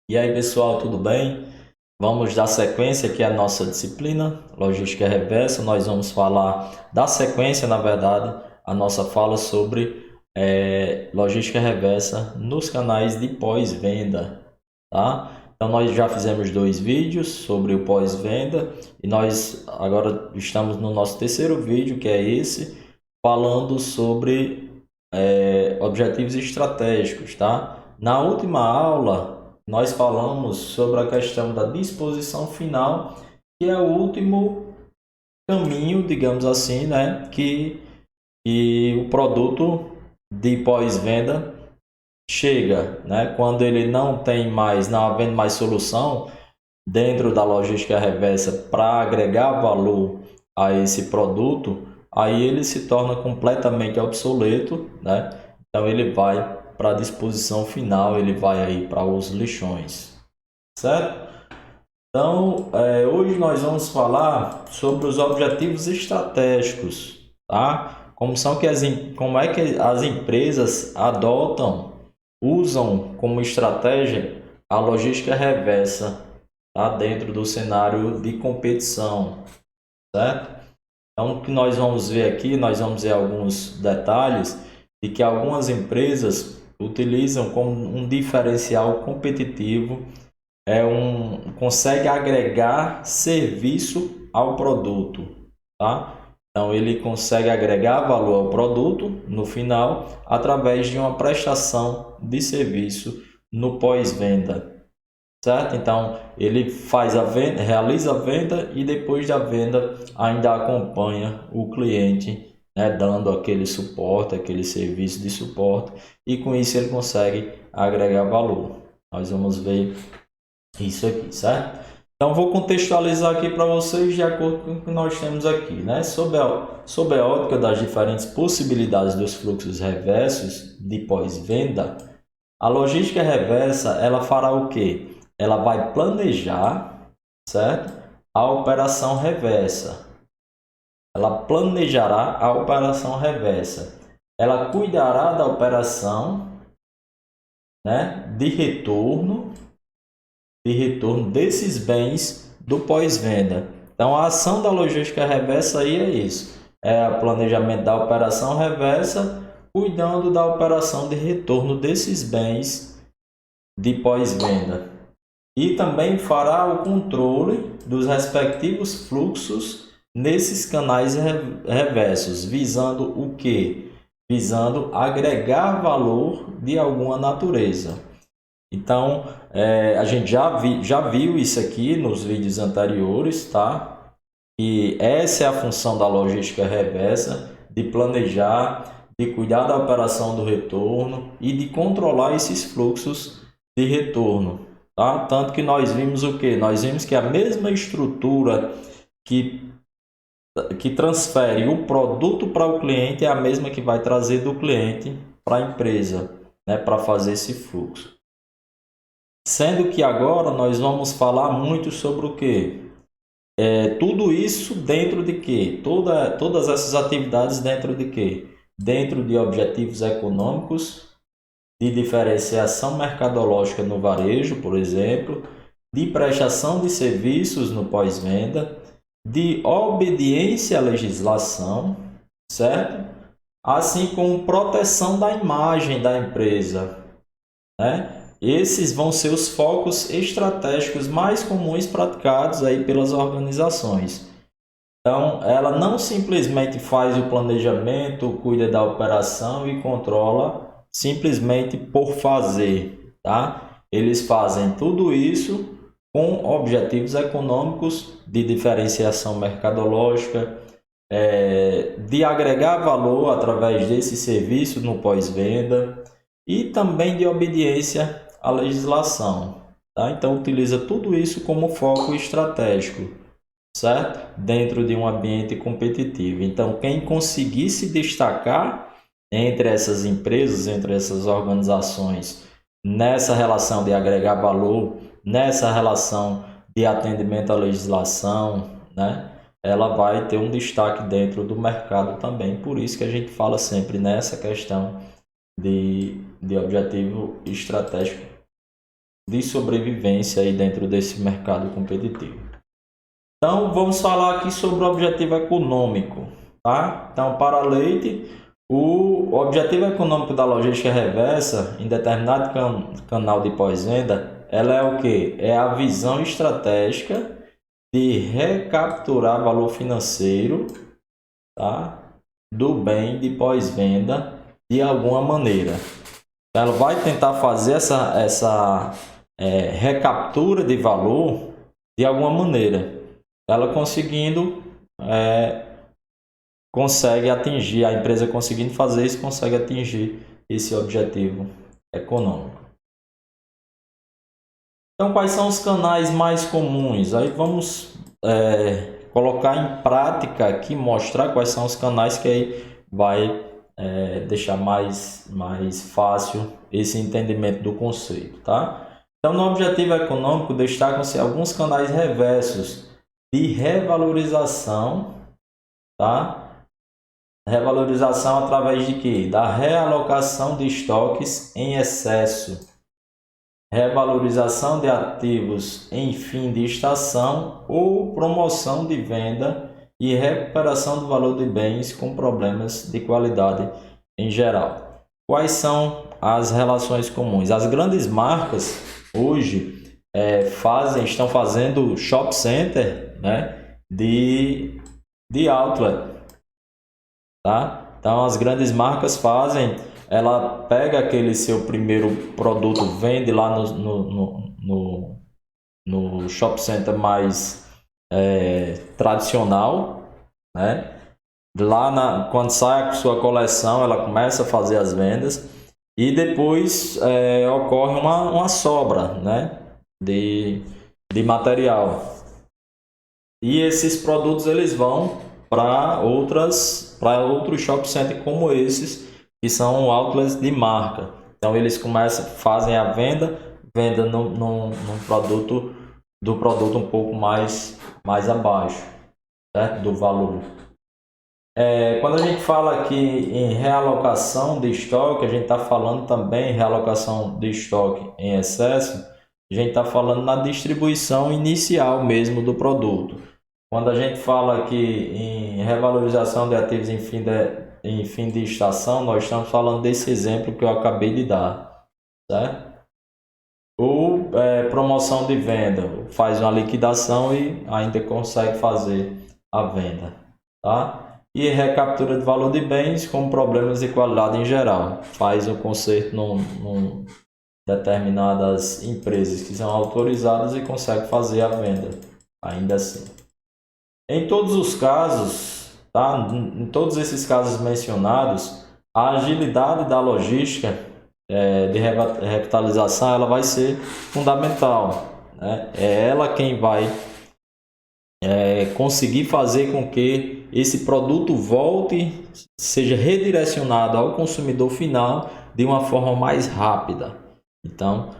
E aí, pessoal, tudo bem? Vamos dar sequência aqui à nossa disciplina, Logística Reversa. Nós vamos falar da sequência, na verdade, a nossa fala sobre Logística Reversa nos canais de pós-venda, tá? Então, nós já fizemos 2 vídeos sobre o pós-venda e nós agora estamos no nosso terceiro vídeo, que é esse, falando sobre objetivos estratégicos, tá? Na última aula, nós falamos sobre a questão da disposição final, que é o último caminho, digamos assim, né? Que o produto de pós-venda chega, né? Quando ele não tem mais, não havendo mais solução dentro da logística reversa para agregar valor a esse produto, aí ele se torna completamente obsoleto, né? Então ele vai para a disposição final, ele vai aí para os lixões, certo? Então, hoje nós vamos falar sobre os objetivos estratégicos, tá? Como é que as empresas adotam, usam como estratégia a logística reversa, tá? Dentro do cenário de competição, certo? Então, o que nós vamos ver aqui, nós vamos ver alguns detalhes de que algumas empresas utilizam como um diferencial competitivo, consegue agregar serviço ao produto, tá? Então, ele consegue agregar valor ao produto no final através de uma prestação de serviço no pós-venda, certo? Então, ele faz a venda, realiza a venda e depois da venda ainda acompanha o cliente, né, dando aquele suporte, aquele serviço de suporte, e com isso ele consegue agregar valor. Nós vamos ver isso aqui, certo? Então, vou contextualizar aqui para vocês de acordo com o que nós temos aqui, né? Sob a ótica das diferentes possibilidades dos fluxos reversos de pós-venda, a logística reversa, ela fará o quê? Ela vai planejar, certo? A operação reversa. Ela planejará a operação reversa. Ela cuidará da operação, né, de retorno desses bens do pós-venda. Então, a ação da logística reversa aí é isso. É o planejamento da operação reversa, cuidando da operação de retorno desses bens de pós-venda. E também fará o controle dos respectivos fluxos nesses canais reversos, visando o quê? Visando agregar valor de alguma natureza. Então, a gente já viu isso aqui nos vídeos anteriores, tá? E essa é a função da logística reversa, de planejar, de cuidar da operação do retorno e de controlar esses fluxos de retorno, tá? Tanto que nós vimos o quê? Nós vimos que a mesma estrutura que, que transfere o produto para o cliente é a mesma que vai trazer do cliente para a empresa, né? Para fazer esse fluxo. Sendo que agora nós vamos falar muito sobre o quê? Tudo isso dentro de quê? Todas essas atividades dentro de quê? Dentro de objetivos econômicos, de diferenciação mercadológica no varejo, por exemplo, de prestação de serviços no pós-venda, de obediência à legislação, certo? Assim como proteção da imagem da empresa, né? Esses vão ser os focos estratégicos mais comuns praticados aí pelas organizações. Então, ela não simplesmente faz o planejamento, cuida da operação e controla simplesmente por fazer, tá? Eles fazem tudo isso com objetivos econômicos de diferenciação mercadológica, de agregar valor através desse serviço no pós-venda e também de obediência à legislação, tá? Então, utiliza tudo isso como foco estratégico, certo? Dentro de um ambiente competitivo. Então, quem conseguir se destacar entre essas empresas, entre essas organizações, nessa relação de agregar valor, nessa relação de atendimento à legislação, né? Ela vai ter um destaque dentro do mercado também. Por isso que a gente fala sempre nessa questão de objetivo estratégico de sobrevivência aí dentro desse mercado competitivo. Então, vamos falar aqui sobre o objetivo econômico, tá? Então, para Leite, o objetivo econômico da logística reversa em determinado canal de pós-venda, ela é o quê? É a visão estratégica de recapturar valor financeiro, tá? Do bem de pós-venda de alguma maneira. Ela vai tentar fazer essa recaptura de valor de alguma maneira. Ela conseguindo, consegue atingir, a empresa conseguindo fazer isso, consegue atingir esse objetivo econômico. Então, quais são os canais mais comuns? Aí vamos colocar em prática aqui, mostrar quais são os canais que aí vai deixar mais fácil esse entendimento do conceito, tá? Então, no objetivo econômico, destacam-se alguns canais reversos de revalorização, tá? Revalorização através de quê? Da realocação de estoques em excesso, revalorização de ativos em fim de estação ou promoção de venda e recuperação do valor de bens com problemas de qualidade em geral. Quais são as relações comuns? As grandes marcas hoje estão fazendo shop center, né, de outlet, tá? Então as grandes marcas fazem, ela pega aquele seu primeiro produto, vende lá no shop center mais tradicional, né? Lá quando sai a sua coleção, ela começa a fazer as vendas e depois ocorre uma sobra, né, de material. E esses produtos eles vão para outros shop center como esses, que são outlets de marca. Então eles fazem a venda num produto um pouco mais abaixo, certo? Do valor. Quando a gente fala aqui em realocação de estoque, a gente está falando também em realocação de estoque em excesso, a gente está falando na distribuição inicial mesmo do produto. Quando a gente fala aqui em revalorização de ativos em fim de estação, nós estamos falando desse exemplo que eu acabei de dar, certo? Ou promoção de venda, faz uma liquidação e ainda consegue fazer a venda, tá? E recaptura de valor de bens com problemas de qualidade em geral, faz o conserto num determinadas empresas que são autorizadas e consegue fazer a venda ainda assim. Em todos os casos, tá? Em todos esses casos mencionados, a agilidade da logística de revitalização ela vai ser fundamental, né? É ela quem vai conseguir fazer com que esse produto volte, seja redirecionado ao consumidor final de uma forma mais rápida. Então,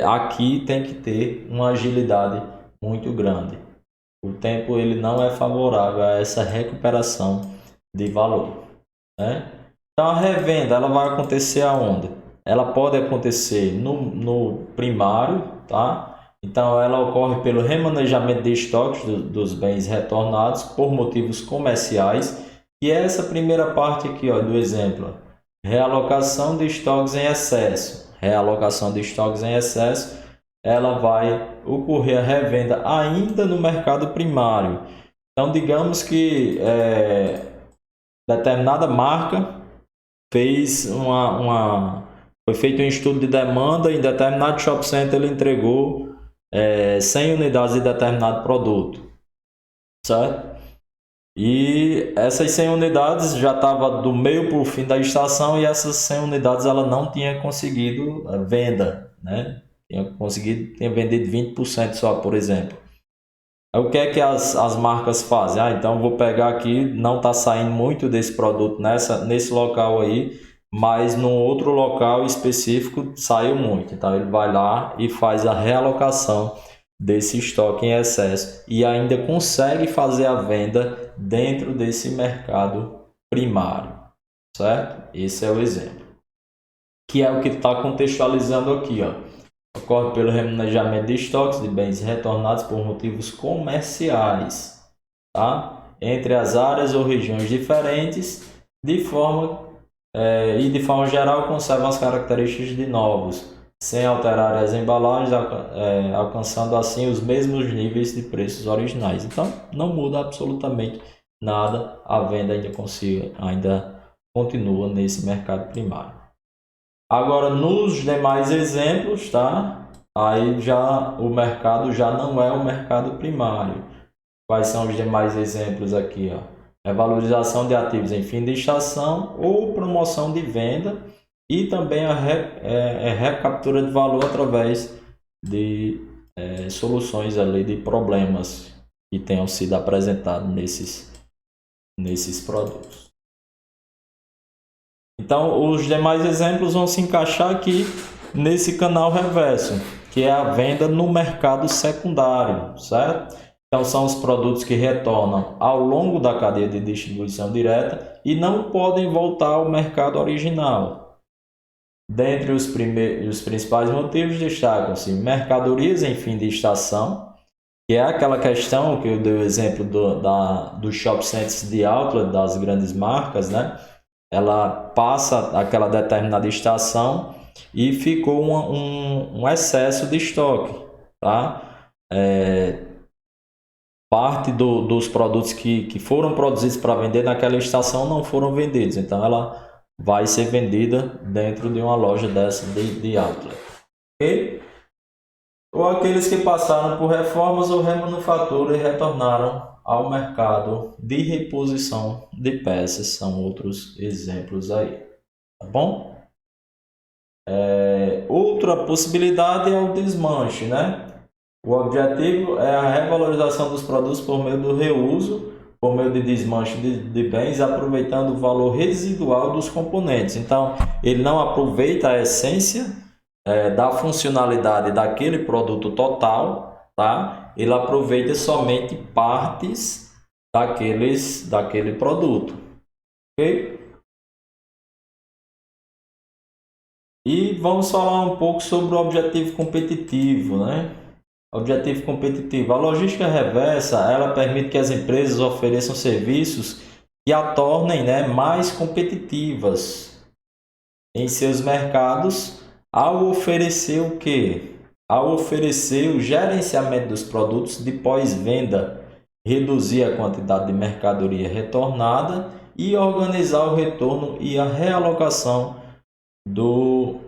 aqui tem que ter uma agilidade muito grande. O tempo ele não é favorável a essa recuperação de valor, né? Então, a revenda ela vai acontecer aonde? Ela pode acontecer no primário, tá? Então, ela ocorre pelo remanejamento de estoques dos bens retornados por motivos comerciais. E é essa primeira parte aqui, ó, do exemplo. Realocação de estoques em excesso. Realocação de estoques em excesso, ela vai ocorrer a revenda ainda no mercado primário. Então, digamos que determinada marca foi feito um estudo de demanda, em determinado shopping center ele entregou 100 unidades de determinado produto, certo? E essas 100 unidades já estava do meio para o fim da estação e essas 100 unidades ela não tinha conseguido venda, né? Tinha vendido 20% só, por exemplo. Aí, o que é que as marcas fazem? Então vou pegar aqui, não está saindo muito desse produto nesse local aí, mas num outro local específico saiu muito. Então ele vai lá e faz a realocação desse estoque em excesso e ainda consegue fazer a venda dentro desse mercado primário, certo? Esse é o exemplo, que é o que está contextualizando aqui, ó. Ocorre pelo remanejamento de estoques de bens retornados por motivos comerciais, tá? Entre as áreas ou regiões diferentes, de forma geral conservam as características de novos, sem alterar as embalagens, alcançando assim os mesmos níveis de preços originais. Então, não muda absolutamente nada, a venda ainda continua nesse mercado primário. Agora, nos demais exemplos, tá? Aí já o mercado já não é o mercado primário. Quais são os demais exemplos aqui, ó? É valorização de ativos em fim de estação ou promoção de venda e também a recaptura de valor através de soluções ali de problemas que tenham sido apresentados nesses produtos. Então, os demais exemplos vão se encaixar aqui nesse canal reverso, que é a venda no mercado secundário, certo? Então, são os produtos que retornam ao longo da cadeia de distribuição direta e não podem voltar ao mercado original. Dentre os principais motivos, destacam-se mercadorias em fim de estação, que é aquela questão que eu dei o exemplo do shopping centers de outlet das grandes marcas, né? Ela passa aquela determinada estação e ficou um excesso de estoque, tá? Parte dos produtos que foram produzidos para vender naquela estação não foram vendidos, então ela vai ser vendida dentro de uma loja dessa de outlet, ok? Ou aqueles que passaram por reformas ou remanufatura e retornaram ao mercado de reposição de peças, são outros exemplos aí, tá bom? Outra possibilidade é o desmanche, né? O objetivo é a revalorização dos produtos por meio do reuso, por meio de desmanche de bens, aproveitando o valor residual dos componentes. Então, ele não aproveita a essência da funcionalidade daquele produto total, tá? Ele aproveita somente partes daquele produto, ok? E vamos falar um pouco sobre o objetivo competitivo, né? Objetivo competitivo. A logística reversa, ela permite que as empresas ofereçam serviços que a tornem, né, mais competitivas em seus mercados ao oferecer o quê? Ao oferecer o gerenciamento dos produtos de pós-venda, reduzir a quantidade de mercadoria retornada e organizar o retorno e a realocação do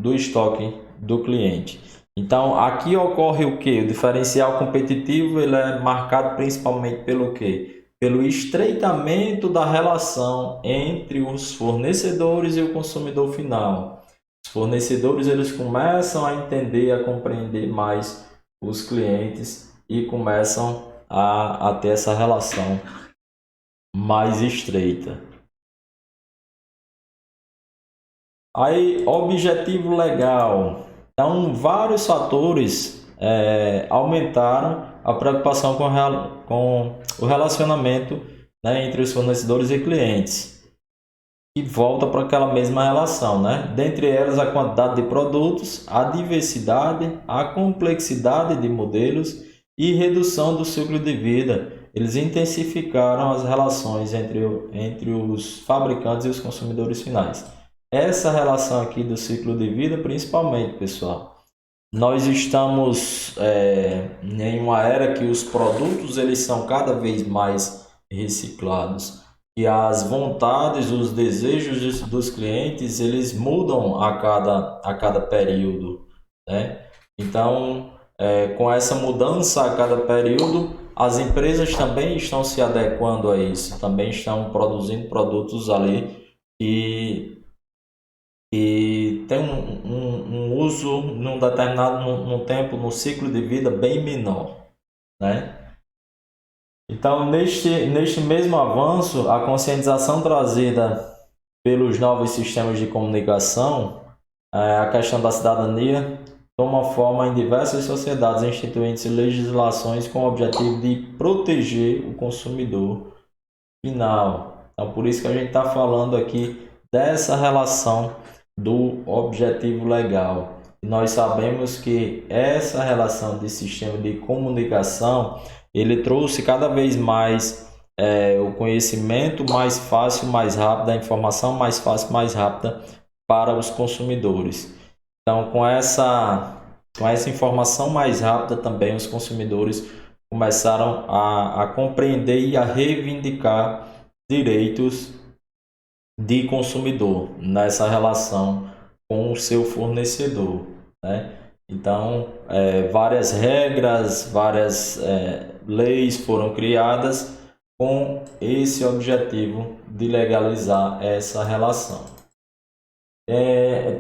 estoque do cliente. Então, aqui ocorre o que? O diferencial competitivo ele é marcado principalmente pelo quê? Pelo estreitamento da relação entre os fornecedores e o consumidor final. Os fornecedores eles começam a entender, a compreender mais os clientes e começam a ter essa relação mais estreita. Aí, objetivo legal. Então, vários fatores aumentaram a preocupação com o relacionamento, né, entre os fornecedores e clientes. E volta para aquela mesma relação, né? Dentre elas, a quantidade de produtos, a diversidade, a complexidade de modelos e redução do ciclo de vida. Eles intensificaram as relações entre os fabricantes e os consumidores finais. Essa relação aqui do ciclo de vida, principalmente, pessoal. Nós estamos em uma era que os produtos eles são cada vez mais reciclados e as vontades, os desejos dos clientes eles mudam a cada período, né? Então, com essa mudança a cada período, as empresas também estão se adequando a isso, também estão produzindo produtos ali e tem um uso num determinado num tempo, num ciclo de vida bem menor, né? Então, neste mesmo avanço, a conscientização trazida pelos novos sistemas de comunicação, a questão da cidadania, toma forma em diversas sociedades, instituindo-se legislações com o objetivo de proteger o consumidor final. Então, por isso que a gente está falando aqui dessa relação do objetivo legal. E nós sabemos que essa relação de sistema de comunicação, ele trouxe cada vez mais o conhecimento mais fácil, mais rápido, a informação mais fácil, mais rápida para os consumidores. Então, com essa informação mais rápida também, os consumidores começaram a compreender e a reivindicar direitos de consumidor nessa relação com o seu fornecedor, né? Então, várias regras, várias leis foram criadas com esse objetivo de legalizar essa relação.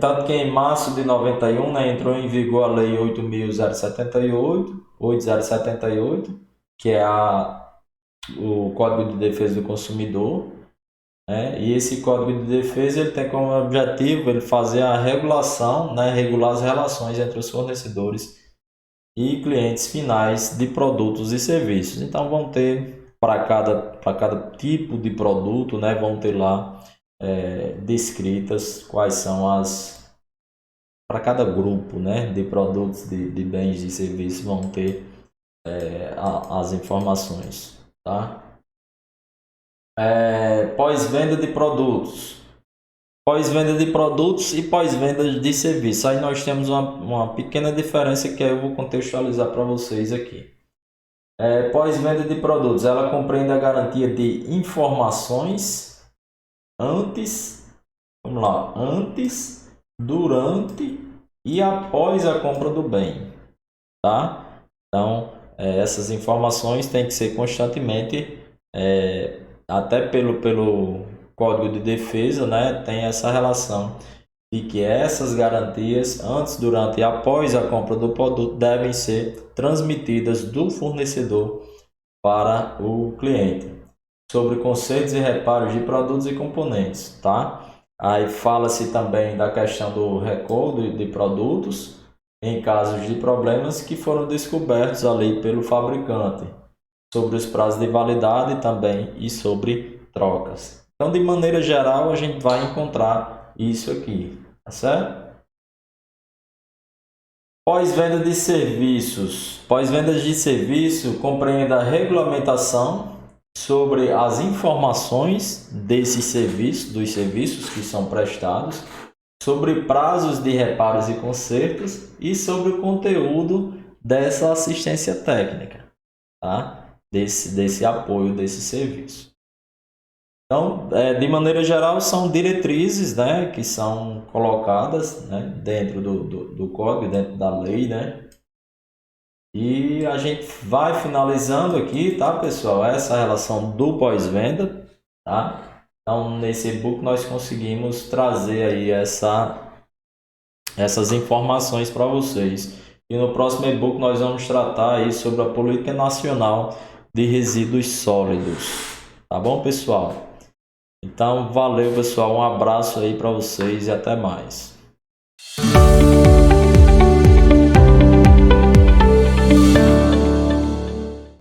Tanto que em março de 91, né, entrou em vigor a Lei 8078, que é o Código de Defesa do Consumidor, né? E esse Código de Defesa ele tem como objetivo ele fazer a regulação, né, regular as relações entre os fornecedores e clientes finais de produtos e serviços. Então vão ter para cada tipo de produto, né, vão ter lá descritas quais são para cada grupo, né, de produtos, de bens e serviços, vão ter as informações, tá? Pós-venda de produtos. Pós-venda de produtos e pós-venda de serviços. Aí nós temos uma pequena diferença que eu vou contextualizar para vocês aqui. Pós-venda de produtos, ela compreende a garantia de informações antes, durante e após a compra do bem, tá? Então, essas informações têm que ser constantemente, até pelo Código de Defesa, né? Tem essa relação de que essas garantias antes, durante e após a compra do produto devem ser transmitidas do fornecedor para o cliente. Sobre consertos e reparos de produtos e componentes, tá? Aí fala-se também da questão do recall de produtos em casos de problemas que foram descobertos ali pelo fabricante, sobre os prazos de validade também e sobre trocas. Então, de maneira geral, a gente vai encontrar isso aqui, tá certo? Pós-venda de serviços. Pós-vendas de serviço compreende a regulamentação sobre as informações desses serviços, dos serviços que são prestados, sobre prazos de reparos e consertos e sobre o conteúdo dessa assistência técnica, tá? Desse apoio, desse serviço. Então, de maneira geral, são diretrizes, né, que são colocadas, né, dentro do código, dentro da lei, né? E a gente vai finalizando aqui, tá, pessoal? Essa relação do pós-venda, tá? Então, nesse e-book nós conseguimos trazer aí essas informações para vocês. E no próximo e-book nós vamos tratar aí sobre a Política Nacional de Resíduos Sólidos. Tá bom, pessoal? Então, valeu, pessoal. Um abraço aí para vocês e até mais.